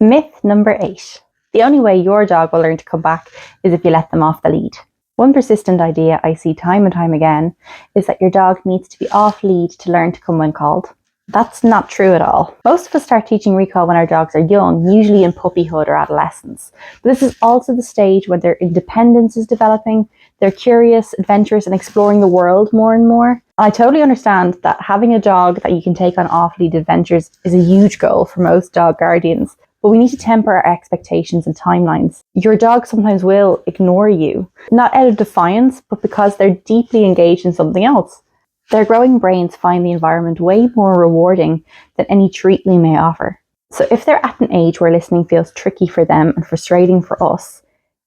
Myth number 8. The only way your dog will learn to come back is if you let them off the lead. One persistent idea I see time and time again is that your dog needs to be off lead to learn to come when called. That's not true at all. Most of us start teaching recall when our dogs are young, usually in puppyhood or adolescence. But this is also the stage when their independence is developing, they're curious, adventurous, and exploring the world more and more. I totally understand that having a dog that you can take on off-lead adventures is a huge goal for most dog guardians. But we need to temper our expectations and timelines. Your dog sometimes will ignore you, not out of defiance, but because they're deeply engaged in something else. Their growing brains find the environment way more rewarding than any treat we may offer. So if they're at an age where listening feels tricky for them and frustrating for us,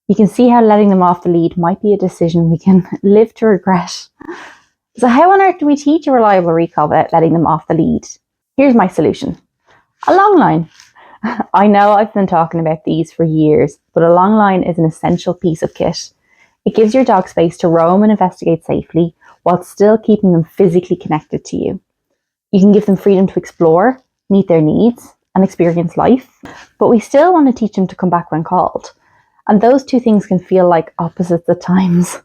you can see how letting them off the lead might be a decision we can live to regret. So how on earth do we teach a reliable recall without letting them off the lead? Here's my solution. A long line. I know I've been talking about these for years, but a long line is an essential piece of kit. It gives your dog space to roam and investigate safely while still keeping them physically connected to you. You can give them freedom to explore, meet their needs, and experience life, but we still want to teach them to come back when called. And those two things can feel like opposites at times.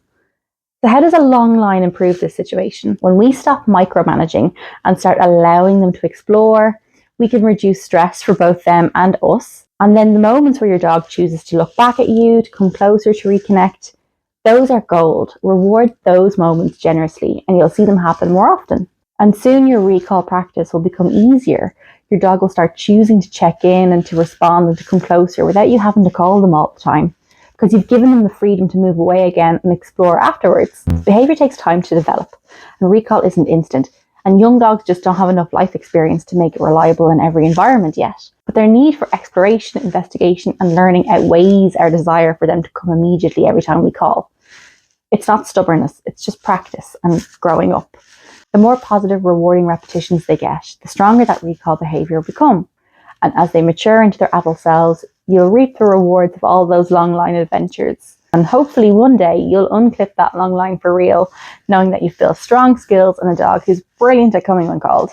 So how does a long line improve this situation? When we stop micromanaging and start allowing them to explore, we can reduce stress for both them and us. And then the moments where your dog chooses to look back at you, to come closer, to reconnect, those are gold. Reward those moments generously and you'll see them happen more often. And soon your recall practice will become easier. Your dog will start choosing to check in and to respond and to come closer without you having to call them all the time, because you've given them the freedom to move away again and explore afterwards. Behaviour takes time to develop, and recall isn't instant. And young dogs just don't have enough life experience to make it reliable in every environment yet. But their need for exploration, investigation, and learning outweighs our desire for them to come immediately every time we call. It's not stubbornness, it's just practice and growing up. The more positive, rewarding repetitions they get, the stronger that recall behaviour will become. And as they mature into their adult selves, you'll reap the rewards of all those long line adventures. And hopefully one day you'll unclip that long line for real, knowing that you've built strong skills and a dog who's brilliant at coming when called.